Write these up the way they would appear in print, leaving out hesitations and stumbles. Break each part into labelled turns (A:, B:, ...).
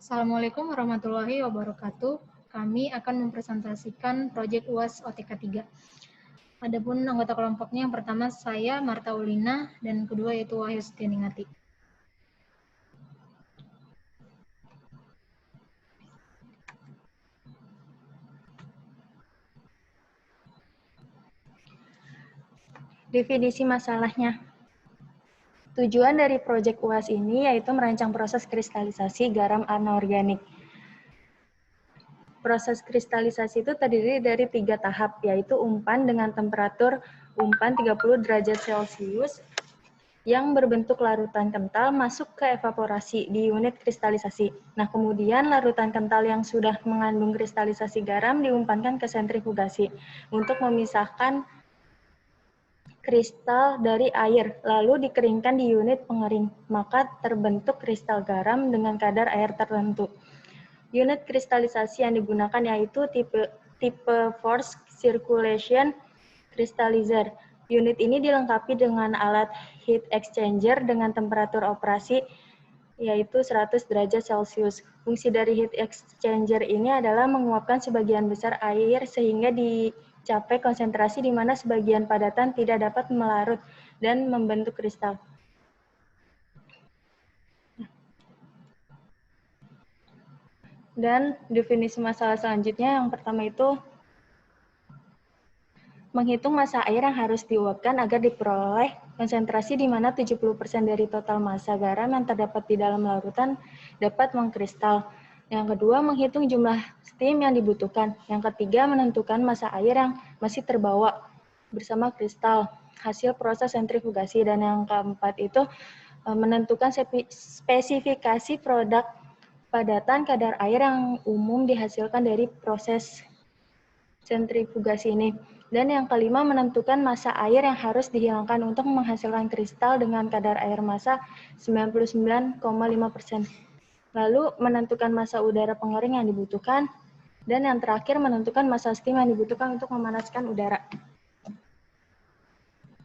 A: Assalamualaikum warahmatullahi wabarakatuh. Kami akan mempresentasikan proyek UAS OTK 3. Adapun anggota kelompoknya yang pertama saya, Marta Ulina, dan kedua yaitu Wahyu Setianingati.
B: Definisi masalahnya. Tujuan dari proyek UAS ini yaitu merancang proses kristalisasi garam anorganik. Proses kristalisasi itu terdiri dari 3 tahap, yaitu umpan dengan temperatur umpan 30 derajat Celcius yang berbentuk larutan kental masuk ke evaporasi di unit kristalisasi. Nah, kemudian larutan kental yang sudah mengandung kristalisasi garam diumpankan ke sentrifugasi untuk memisahkan kristal dari air, lalu dikeringkan di unit pengering, maka terbentuk kristal garam dengan kadar air tertentu. Unit kristalisasi yang digunakan yaitu tipe forced circulation crystallizer. Unit ini dilengkapi dengan alat heat exchanger dengan temperatur operasi yaitu 100 derajat Celcius. Fungsi dari heat exchanger ini adalah menguapkan sebagian besar air sehingga dicapai konsentrasi di mana sebagian padatan tidak dapat melarut dan membentuk kristal. Dan definisi masalah selanjutnya yang pertama itu menghitung massa air yang harus diuapkan agar diperoleh konsentrasi di mana 70% dari total massa garam yang terdapat di dalam larutan dapat mengkristal. Yang kedua, menghitung jumlah steam yang dibutuhkan. Yang ketiga, menentukan massa air yang masih terbawa bersama kristal hasil proses sentrifugasi. Dan yang keempat itu menentukan spesifikasi produk padatan kadar air yang umum dihasilkan dari proses sentrifugasi ini. Dan yang kelima, menentukan massa air yang harus dihilangkan untuk menghasilkan kristal dengan kadar air massa 99,5%. Lalu menentukan massa udara pengering yang dibutuhkan. Dan yang terakhir, menentukan massa steam yang dibutuhkan untuk memanaskan udara.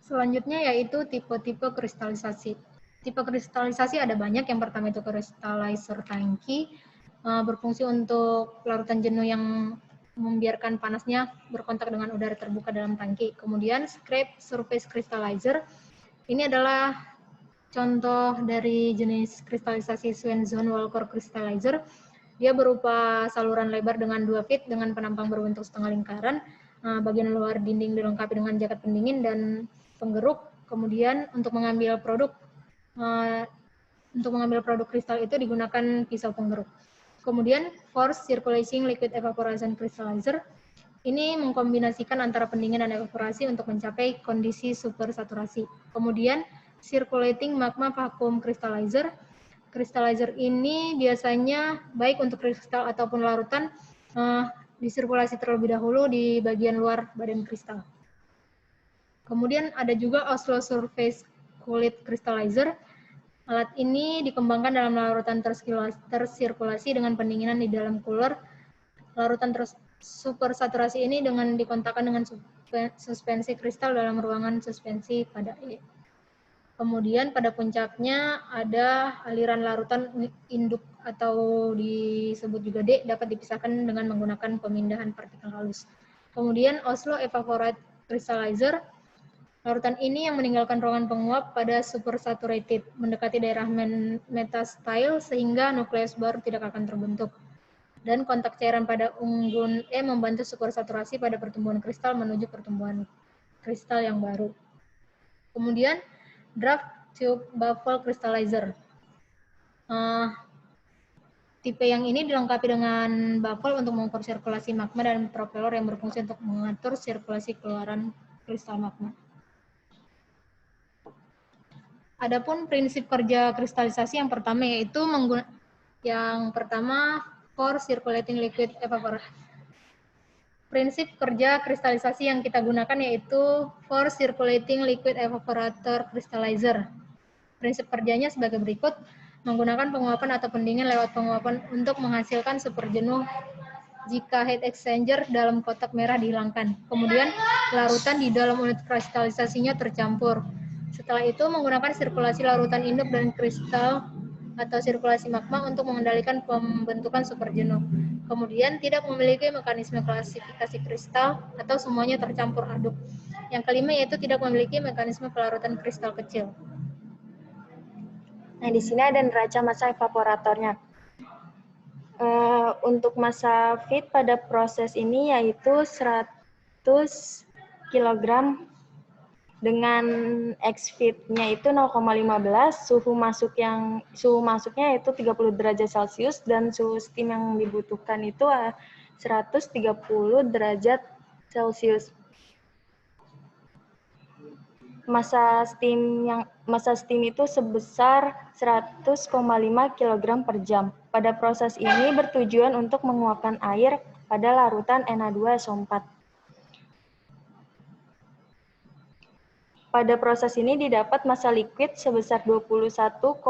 A: Selanjutnya yaitu tipe-tipe kristalisasi. Tipe kristalisasi ada banyak. Yang pertama itu crystallizer tangki, berfungsi untuk larutan jenuh yang membiarkan panasnya berkontak dengan udara terbuka dalam tangki. Kemudian scrape surface crystallizer. Ini adalah contoh dari jenis kristalisasi Swanson-Walker crystallizer. Dia berupa saluran lebar dengan 2 feet dengan penampang berbentuk setengah lingkaran. Bagian luar dinding dilengkapi dengan jaket pendingin dan penggeruk. Kemudian untuk mengambil produk kristal itu digunakan pisau penggeruk. Kemudian forced circulating liquid evaporation crystallizer. Ini mengkombinasikan antara pendingin dan evaporasi untuk mencapai kondisi supersaturasi. Kemudian circulating magma vacuum crystallizer. Crystallizer ini biasanya baik untuk kristal ataupun larutan disirkulasi terlebih dahulu di bagian luar badan kristal. Kemudian ada juga Oslo Surface Cooled Crystallizer. Alat ini dikembangkan dalam larutan tersirkulasi dengan pendinginan di dalam cooler. Larutan supersaturasi ini dengan dikontakkan dengan suspensi kristal dalam ruangan suspensi pada E. Kemudian pada puncaknya ada aliran larutan induk atau disebut juga D dapat dipisahkan dengan menggunakan pemindahan partikel halus. Kemudian Oslo Evaporate Crystallizer. Larutan ini yang meninggalkan ruangan penguap pada supersaturated, mendekati daerah metastyle sehingga nukleus baru tidak akan terbentuk. Dan kontak cairan pada unggun E membantu supersaturasi pada pertumbuhan kristal menuju pertumbuhan kristal yang baru. Kemudian draft tube baffle crystallizer. Tipe yang ini dilengkapi dengan baffle untuk mengukur sirkulasi magma dan propeller yang berfungsi untuk mengatur sirkulasi keluaran kristal magma. Adapun prinsip kerja kristalisasi yang pertama yaitu forced circulating liquid evaporation. Prinsip kerja kristalisasi yang kita gunakan yaitu forced circulating liquid evaporator crystallizer. Prinsip kerjanya sebagai berikut: menggunakan penguapan atau pendingin lewat penguapan untuk menghasilkan superjenuh jika heat exchanger dalam kotak merah dihilangkan. Kemudian larutan di dalam unit kristalisasinya tercampur. Setelah itu menggunakan sirkulasi larutan induk dan kristal atau sirkulasi magma untuk mengendalikan pembentukan superjenuh. Kemudian tidak memiliki mekanisme klasifikasi kristal atau semuanya tercampur aduk. Yang kelima yaitu tidak memiliki mekanisme pelarutan kristal kecil.
B: Nah, di sini ada neraca massa evaporatornya. Untuk massa feed pada proses ini yaitu 100 kg dengan X feed-nya itu 0,15, suhu masuknya itu 30 derajat Celcius dan suhu steam yang dibutuhkan itu 130 derajat Celcius. Massa steam itu sebesar 100,5 kg per jam. Pada proses ini bertujuan untuk menguapkan air pada larutan Na2SO4. Pada proses ini didapat massa liquid sebesar 21,42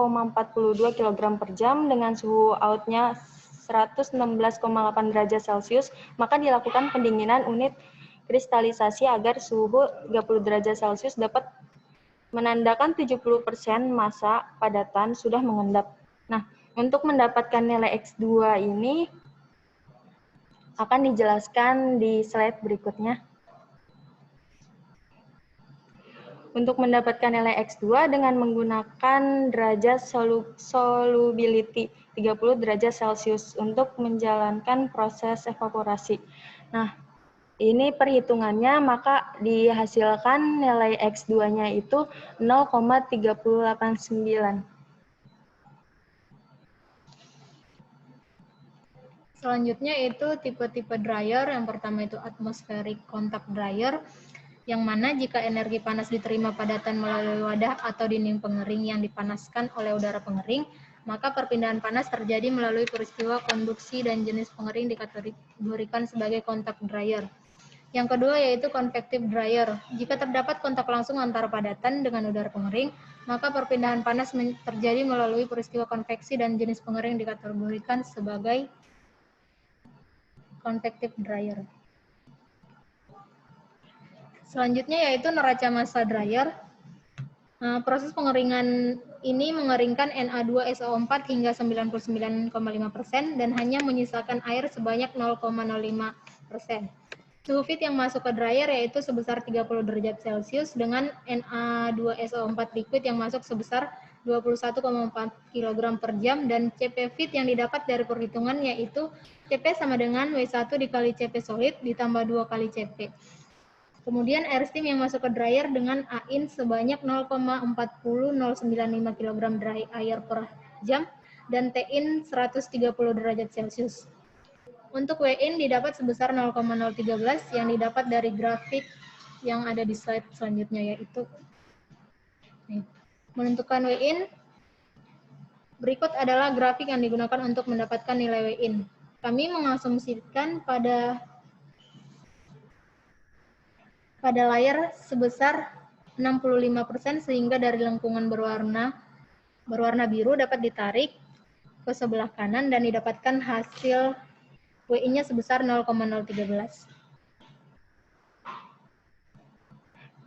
B: kg per jam dengan suhu outnya 116,8 derajat Celcius, maka dilakukan pendinginan unit kristalisasi agar suhu 30 derajat Celcius dapat menandakan 70% massa padatan sudah mengendap. Nah, untuk mendapatkan nilai X2 ini akan dijelaskan di slide berikutnya. Untuk mendapatkan nilai X2 dengan menggunakan derajat solubility 30 derajat Celcius untuk menjalankan proses evaporasi. Nah, ini perhitungannya maka dihasilkan nilai X2-nya itu 0,389.
A: Selanjutnya itu tipe-tipe dryer. Yang pertama itu atmospheric contact dryer, yang mana jika energi panas diterima padatan melalui wadah atau dinding pengering yang dipanaskan oleh udara pengering, maka perpindahan panas terjadi melalui peristiwa konduksi dan jenis pengering dikategorikan sebagai contact dryer. Yang kedua yaitu convective dryer. Jika terdapat kontak langsung antara padatan dengan udara pengering, maka perpindahan panas terjadi melalui peristiwa konveksi dan jenis pengering dikategorikan sebagai convective dryer. Selanjutnya yaitu neraca massa dryer. Proses pengeringan ini mengeringkan Na2SO4 hingga 99,5% dan hanya menyisakan air sebanyak 0,05%. Suhu feed yang masuk ke dryer yaitu sebesar 30 derajat Celcius dengan Na2SO4 liquid yang masuk sebesar 21,4 kg per jam dan CP feed yang didapat dari perhitungan yaitu CP sama dengan W1 dikali CP solid ditambah 2 kali CP. Kemudian air steam yang masuk ke dryer dengan AIN sebanyak 0,40095 kg dry air per jam dan TIN 130 derajat Celcius. Untuk WIN didapat sebesar 0,013 yang didapat dari grafik yang ada di slide selanjutnya yaitu menentukan WIN. Berikut adalah grafik yang digunakan untuk mendapatkan nilai WIN. Kami mengasumsikan pada layar sebesar 65% sehingga dari lengkungan berwarna biru dapat ditarik ke sebelah kanan dan didapatkan hasil WI-nya sebesar 0,013.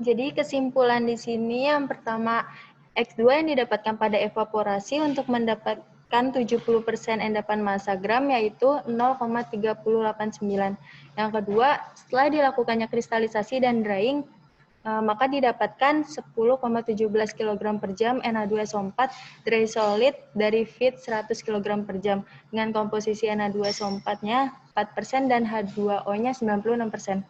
B: Jadi kesimpulan di sini yang pertama, X2 yang didapatkan pada evaporasi untuk mendapatkan 70% endapan massa gram yaitu 0,389. Yang kedua, setelah dilakukannya kristalisasi dan drying, maka didapatkan 10,17 kg per jam Na2SO4 dry solid dari feed 100 kg per jam dengan komposisi Na2SO4-nya 4% dan H2O-nya 96%.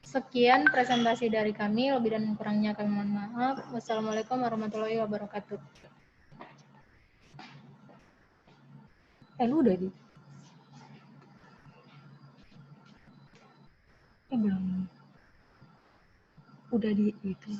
A: Sekian presentasi dari kami, lebih dan kurangnya kami mohon maaf. Wassalamualaikum warahmatullahi wabarakatuh.
B: Lu udah di? Belum. Udah di itu.